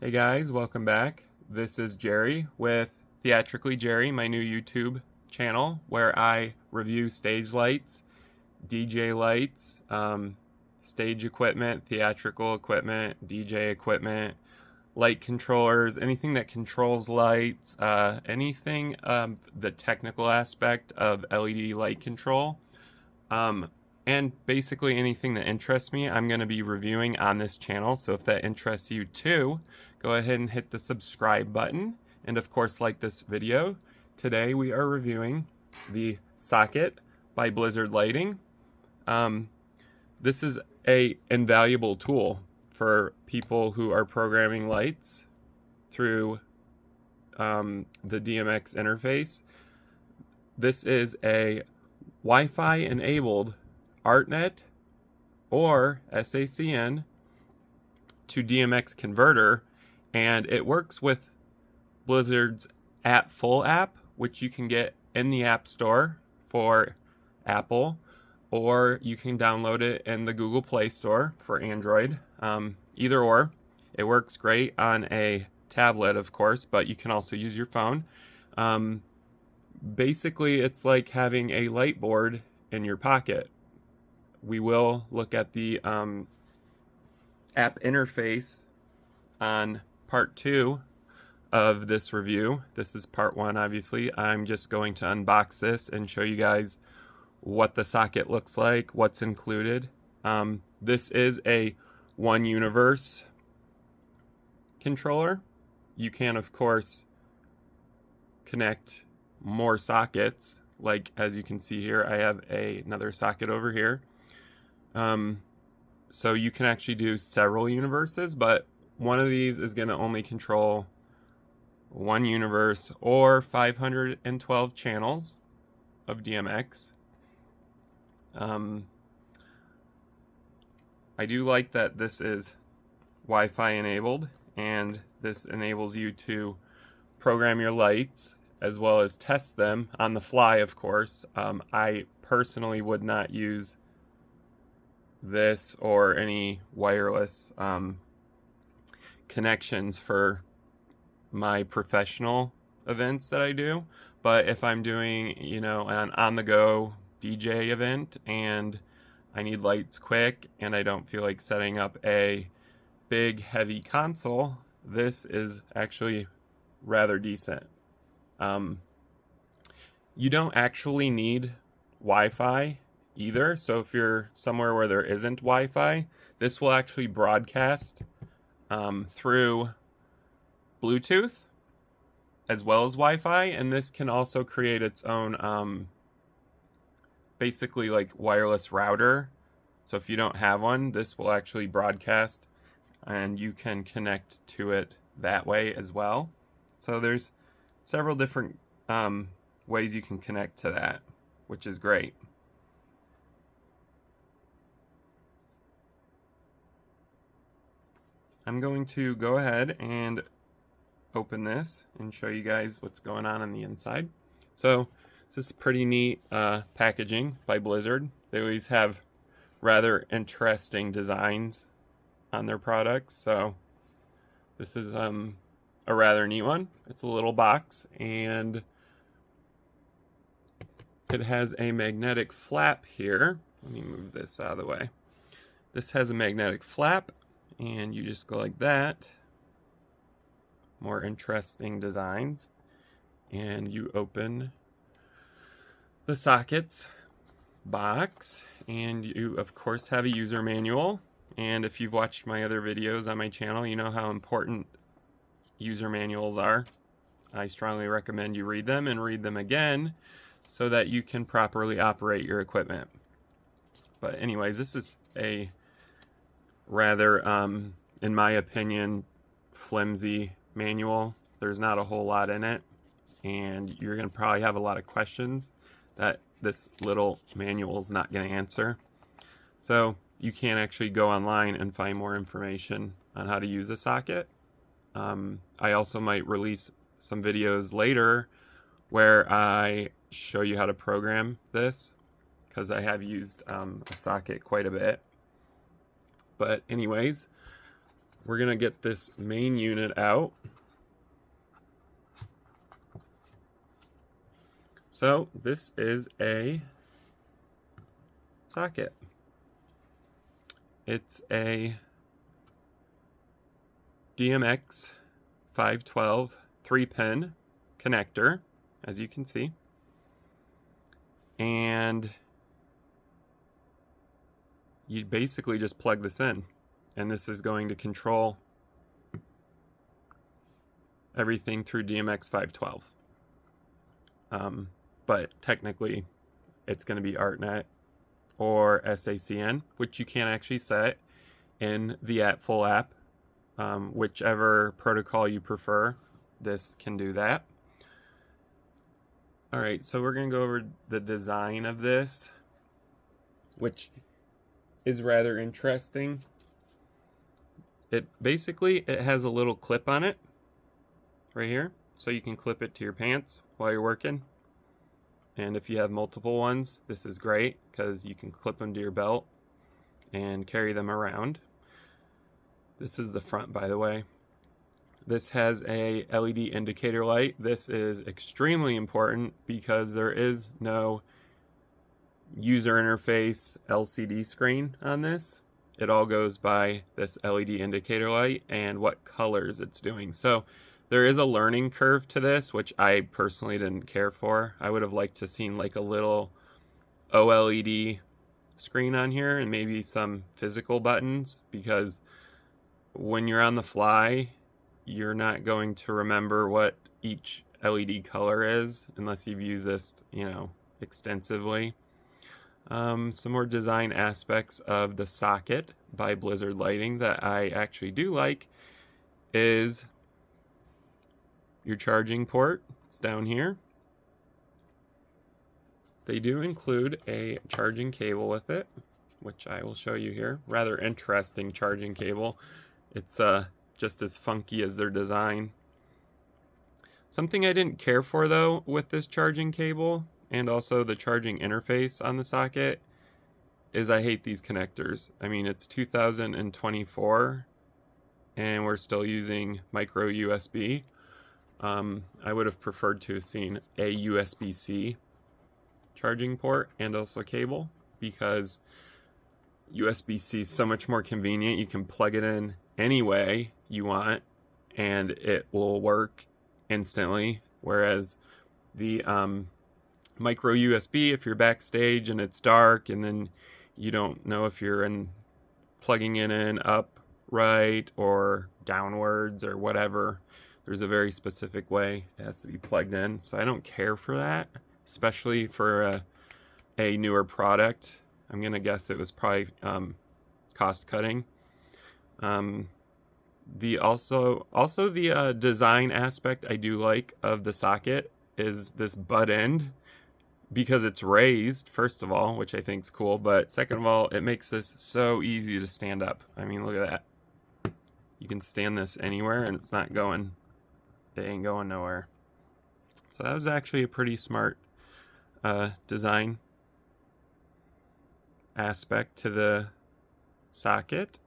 Hey guys, welcome back. This is Jerry with TheatricallyJerry, my new YouTube channel where I review stage lights, DJ lights, stage equipment, theatrical equipment, DJ equipment, light controllers, anything that controls lights, anything the technical aspect of LED light control. And basically anything that interests me, I'm going to be reviewing on this channel. So if that interests you too, go ahead and hit the subscribe button. And of course, like this video. Today we are reviewing the Soc It by Blizzard Lighting. This is an invaluable tool for people who are programming lights through the DMX interface. This is a Wi-Fi enabled ArtNet or sACN to DMX converter, and it works with Blizzard's Full app, which you can get in the App Store for Apple, or you can download it in the Google Play Store for Android. Either or. It works great on a tablet, of course, but you can also use your phone. Basically, it's like having a light board in your pocket. We will look at the app interface on part 2 of this review. This is part 1, obviously. I'm just going to unbox this and show you guys what the Soc It looks like, what's included. This is a one universe controller. You can, of course, connect more sockets. Like, as you can see here, I have another socket over here. So you can actually do several universes, but one of these is going to only control one universe or 512 channels of DMX. I do like that this is Wi-Fi enabled, and this enables you to program your lights as well as test them on the fly, of course. I personally would not use this or any wireless connections for my professional events that I do. But if I'm doing, an on-the-go DJ event and I need lights quick and I don't feel like setting up a big heavy console, this is actually rather decent. You don't actually need Wi-Fi either, so if you're somewhere where there isn't Wi-Fi, this will actually broadcast through Bluetooth as well as Wi-Fi, and this can also create its own basically like wireless router. So if you don't have one, this will actually broadcast and you can connect to it that way as well. So there's several different ways you can connect to that, which is great. I'm going to go ahead and open this and show you guys what's going on the inside. So this is pretty neat packaging by Blizzard. They always have rather interesting designs on their products. So this is a rather neat one. It's a little box, and it has a magnetic flap here. Let me move this out of the way. This has a magnetic flap, and you just go like that. More interesting designs. And you open the sockets box, and you of course have a user manual. And if you've watched my other videos on my channel, you know how important user manuals are. I strongly recommend you read them and read them again so that you can properly operate your equipment. But anyways, this is a rather, in my opinion, flimsy manual. There's not a whole lot in it, and you're going to probably have a lot of questions that this little manual is not going to answer. So you can actually go online and find more information on how to use a Soc It. I also might release some videos later where I show you how to program this, because I have used a Soc It quite a bit. But anyways, we're going to get this main unit out. So this is a socket. It's a DMX 512 3-pin connector, as you can see. And you basically just plug this in, and this is going to control everything through DMX 512. But technically it's going to be ArtNet or sACN, which you can actually set in the full app. Whichever protocol you prefer, this can do that. All right, so we're going to go over the design of this, which is rather interesting. It has a little clip on it right here, so you can clip it to your pants while you're working. And if you have multiple ones, this is great because you can clip them to your belt and carry them around. This is the front, by the way. This has a LED indicator light. This is extremely important because there is no user interface LCD screen on this. It all goes by this LED indicator light and what colors it's doing. So there is a learning curve to this, which I personally didn't care for. I would have liked to seen like a little OLED screen on here and maybe some physical buttons, because when you're on the fly, you're not going to remember what each LED color is unless you've used this, extensively. Some more design aspects of the Soc It by Blizzard Lighting that I actually do like is your charging port. It's down here. They do include a charging cable with it, which I will show you here. Rather interesting charging cable. It's just as funky as their design. Something I didn't care for though with this charging cable and also the charging interface on the Soc It is I hate these connectors. I mean, it's 2024 and we're still using micro USB. I would have preferred to have seen a USB-C charging port and also cable, because USB-C is so much more convenient. You can plug it in any way you want and it will work instantly, whereas the micro USB, if you're backstage and it's dark and then you don't know if you're plugging it in upright or downwards or whatever, there's a very specific way it has to be plugged in. So I don't care for that, especially for a newer product. I'm gonna guess it was probably cost cutting. The design aspect I do like of the Soc It is this butt end, because it's raised, first of all, which I think is cool, but second of all, it makes this so easy to stand up. I mean, look at that. You can stand this anywhere and it's not going, it ain't going nowhere. So that was actually a pretty smart design aspect to the Soc It.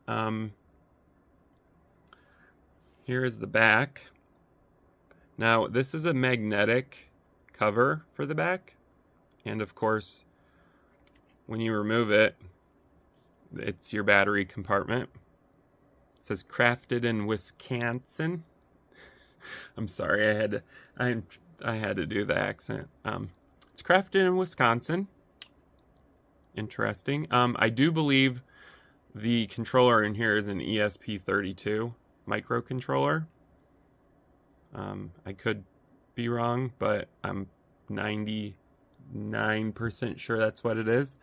Here is the back. Now, this is a magnetic cover for the back. And of course, when you remove it, it's your battery compartment. It says crafted in Wisconsin. I'm sorry, I had to do the accent. It's crafted in Wisconsin. Interesting. I do believe the controller in here is an ESP32 microcontroller. I could be wrong, but I'm 99% sure that's what it is.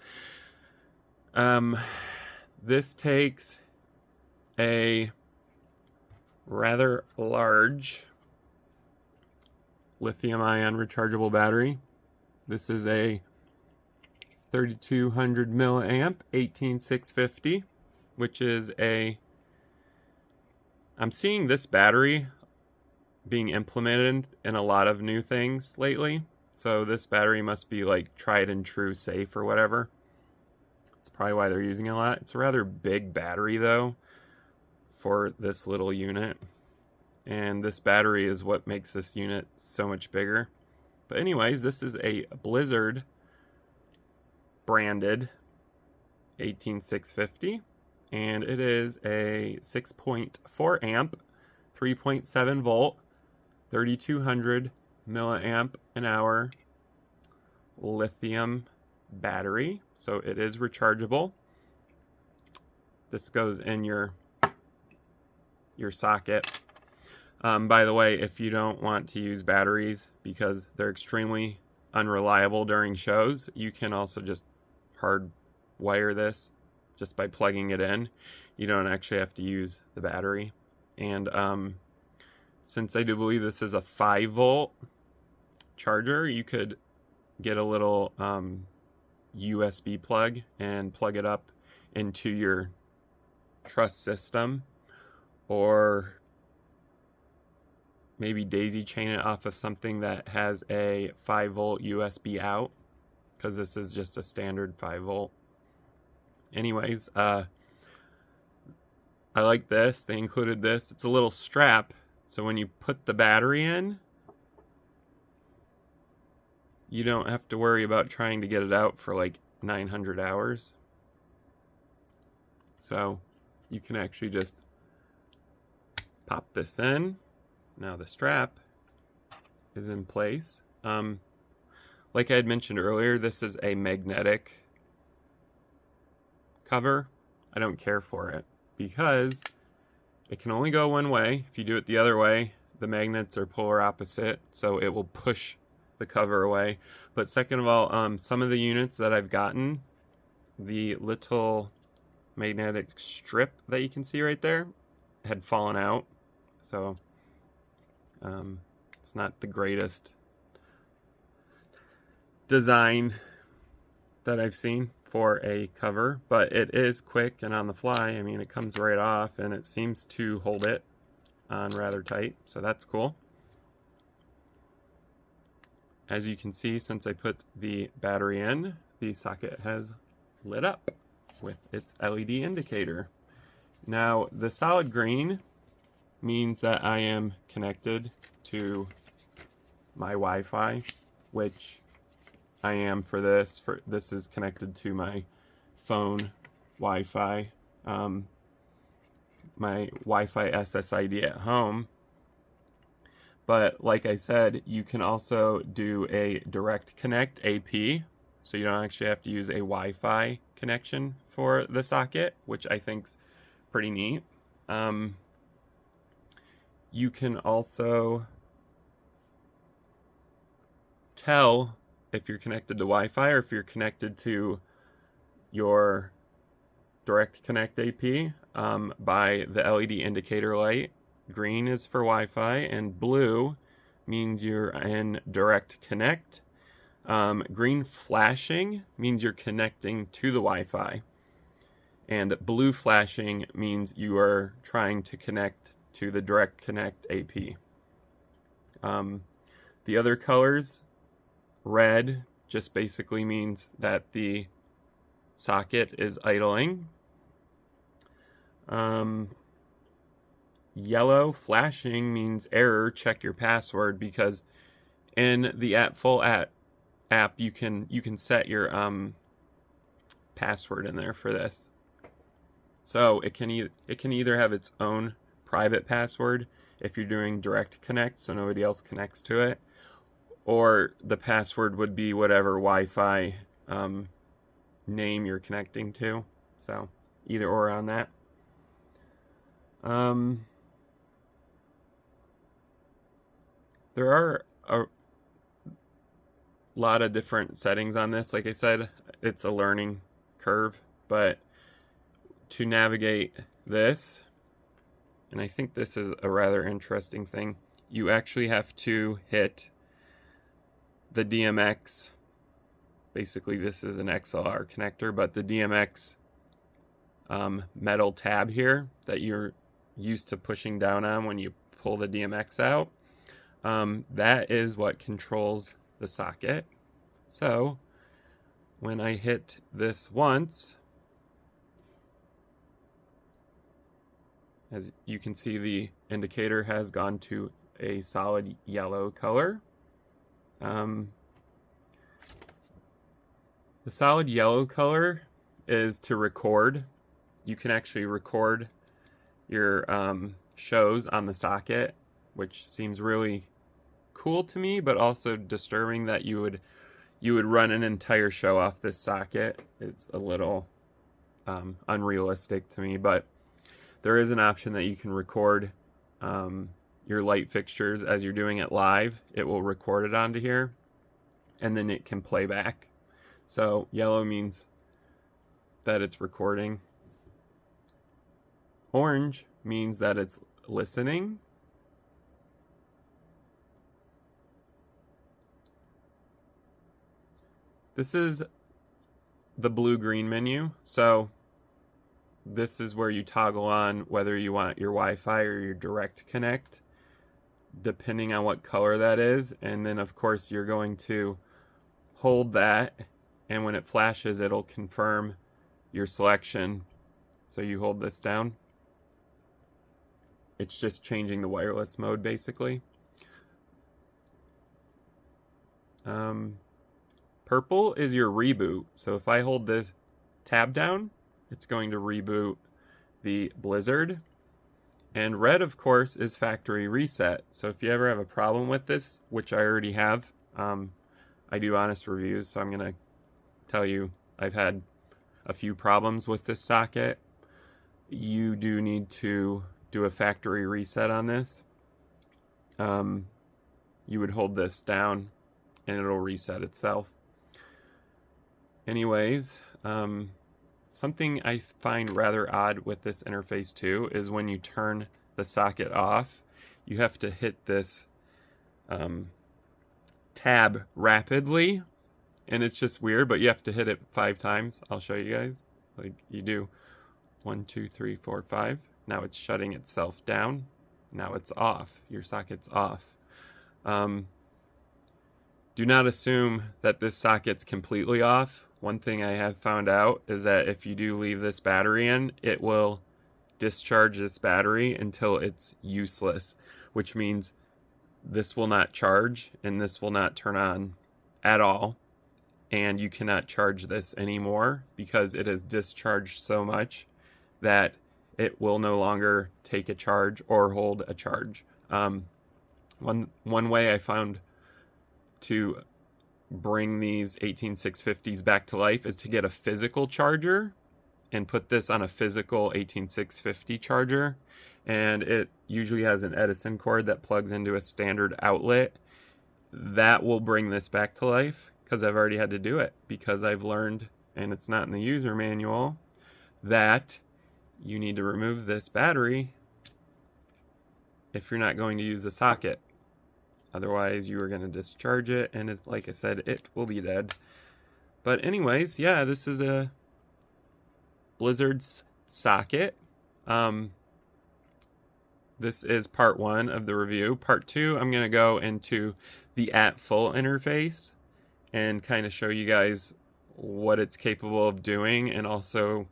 This takes a rather large lithium-ion rechargeable battery. This is a 3200 milliamp 18650, which is I'm seeing this battery being implemented in a lot of new things lately. So this battery must be like tried and true safe or whatever. That's probably why they're using it a lot. It's a rather big battery though for this little unit. And this battery is what makes this unit so much bigger. But anyways, this is a Blizzard branded 18650. And it is a 6.4 amp, 3.7 volt, 3200 milliamp an hour lithium battery. So it is rechargeable. This goes in your socket. By the way, if you don't want to use batteries because they're extremely unreliable during shows, you can also just hard wire this just by plugging it in. You don't actually have to use the battery. And since I do believe this is a 5-volt charger, you could get a little USB plug and plug it up into your truss system, or maybe daisy chain it off of something that has a 5-volt USB out, because this is just a standard 5-volt. Anyways, I like this. They included this. It's a little strap, so when you put the battery in, you don't have to worry about trying to get it out for like 900 hours. So you can actually just pop this in. Now the strap is in place. Like I had mentioned earlier, this is a magnetic cover. I don't care for it because it can only go one way. If you do it the other way, the magnets are polar opposite, so it will push the cover away. But second of all, some of the units that I've gotten, the little magnetic strip that you can see right there had fallen out, so it's not the greatest design that I've seen for a cover, but it is quick and on the fly. I mean, it comes right off and it seems to hold it on rather tight, so that's cool. As you can see, since I put the battery in, the socket has lit up with its LED indicator. Now, the solid green means that I am connected to my Wi-Fi, which I am for this. This is connected to my phone Wi-Fi, my Wi-Fi SSID at home. But like I said, you can also do a direct connect AP, so you don't actually have to use a Wi-Fi connection for the socket, which I think's pretty neat. You can also tell if you're connected to Wi-Fi or if you're connected to your direct connect AP by the LED indicator light. Green is for Wi-Fi and blue means you're in direct connect. Green flashing means you're connecting to the Wi-Fi, and blue flashing means you are trying to connect to the direct connect AP. The other colors, red just basically means that the socket is idling. Yellow flashing means error, check your password, because in the full app you can set your password in there for this. So it can either have its own private password if you're doing direct connect so nobody else connects to it, or the password would be whatever Wi-Fi name you're connecting to. So either or on that. There are a lot of different settings on this. Like I said, it's a learning curve, but to navigate this, and I think this is a rather interesting thing, you actually have to hit the DMX. Basically, this is an XLR connector, but the DMX metal tab here that you're used to pushing down on when you pull the DMX out, that is what controls the socket. So when I hit this once, As you can see, the indicator has gone to a solid yellow color. The solid yellow color is to record. You can actually record your shows on the socket, which seems really cool to me, but also disturbing that you would run an entire show off this socket. It's a little unrealistic to me, but there is an option that you can record your light fixtures as you're doing it live. It will record it onto here, and then it can play back. So yellow means that it's recording. Orange means that it's listening. This is the blue-green menu. So this is where you toggle on whether you want your Wi-Fi or your direct connect, depending on what color that is. And then of course you're going to hold that, and when it flashes it'll confirm your selection. So you hold this down. It's just changing the wireless mode basically. Purple is your reboot. So if I hold this tab down, it's going to reboot the Blizzard. And red, of course, is factory reset. So if you ever have a problem with this, which I already have, I do honest reviews, so I'm going to tell you I've had a few problems with this socket. You do need to do a factory reset on this. You would hold this down and it'll reset itself. Anyways, something I find rather odd with this interface too is when you turn the socket off, you have to hit this tab rapidly, and it's just weird, but you have to hit it 5 times. I'll show you guys. Like you do 1, 2, 3, 4, 5. Now it's shutting itself down. Now it's off. Your socket's off. Do not assume that this socket's completely off. One thing I have found out is that if you do leave this battery in, it will discharge this battery until it's useless, which means this will not charge and this will not turn on at all. And you cannot charge this anymore because it has discharged so much that it will no longer take a charge or hold a charge. One way I found to bring these 18650s back to life is to get a physical charger and put this on a physical 18650 charger, and it usually has an Edison cord that plugs into a standard outlet. That will bring this back to life, because I've already had to do it, because I've learned, and it's not in the user manual, that you need to remove this battery if you're not going to use the socket. Otherwise, you are going to discharge it, and it, like I said, it will be dead. But anyways, yeah, this is a Blizzard's socket. This is part 1 of the review. Part 2, I'm going to go into the at full interface and kind of show you guys what it's capable of doing, and also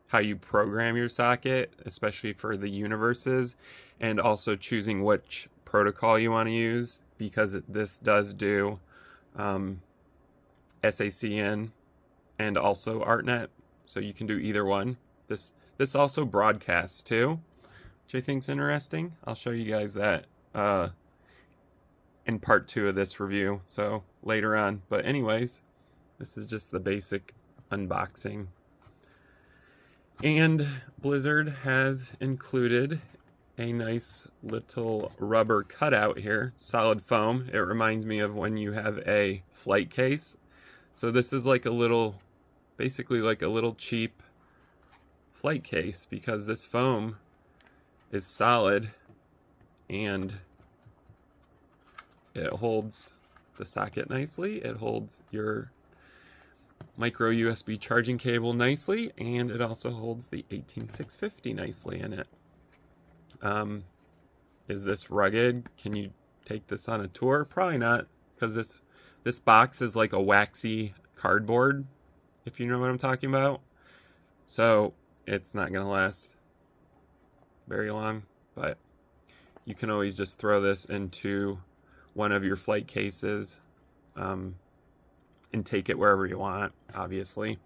how you program your socket, especially for the universes, and also choosing which protocol you want to use, because this does do sACN and also ArtNet, so you can do either one. This also broadcasts too, which I think is interesting. I'll show you guys that in part 2 of this review, so later on. But anyways, this is just the basic unboxing. And Blizzard has included a nice little rubber cutout here, solid foam. It reminds me of when you have a flight case. So this is like a little, basically like a little cheap flight case, because this foam is solid and it holds the socket nicely. It holds your micro USB charging cable nicely, and it also holds the 18650 nicely in it. Is this rugged? Can you take this on a tour? Probably not, because this box is like a waxy cardboard, if you know what I'm talking about. So it's not gonna last very long, but you can always just throw this into one of your flight cases and take it wherever you want, obviously,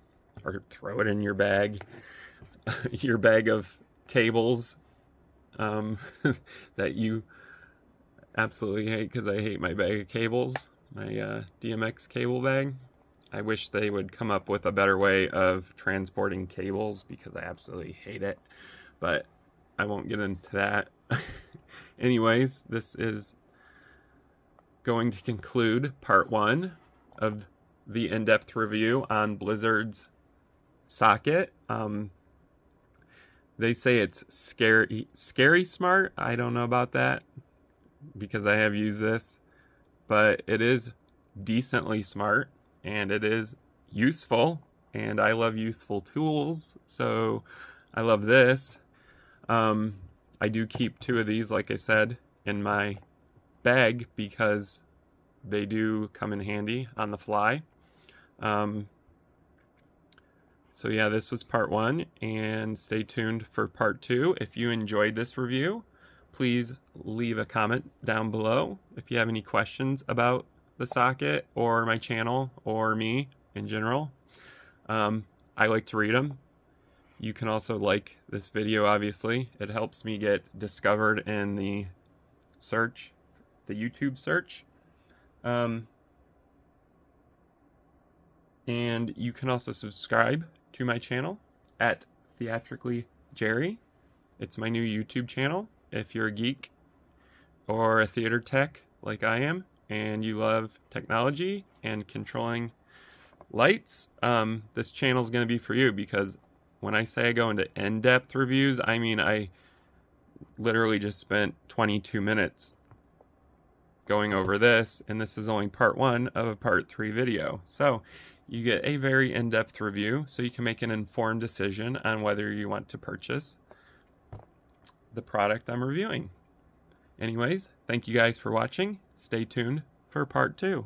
or throw it in your bag, your bag of cables that you absolutely hate, because I hate my bag of cables, my DMX cable bag. I wish they would come up with a better way of transporting cables, because I absolutely hate it, but I won't get into that. Anyways, this is going to conclude part 1 of the in-depth review on Blizzard's Soc It. They say it's scary smart. I don't know about that, because I have used this, but it is decently smart and it is useful, and I love useful tools, so I love this. I do keep 2 of these, like I said, in my bag because they do come in handy on the fly. So yeah, this was part 1, and stay tuned for part 2. If you enjoyed this review, please leave a comment down below if you have any questions about the Soc It or my channel or me in general. I like to read them. You can also like this video, obviously. It helps me get discovered in the search, the YouTube search. And you can also subscribe to my channel at TheatricallyJerry. It's my new YouTube channel. If you're a geek or a theater tech like I am, and you love technology and controlling lights, this channel is going to be for you, because when I say I go into in-depth reviews, I mean I literally just spent 22 minutes going over this, and this is only part 1 of a part 3 video. So you get a very in-depth review, so you can make an informed decision on whether you want to purchase the product I'm reviewing. Anyways, thank you guys for watching. Stay tuned for part 2.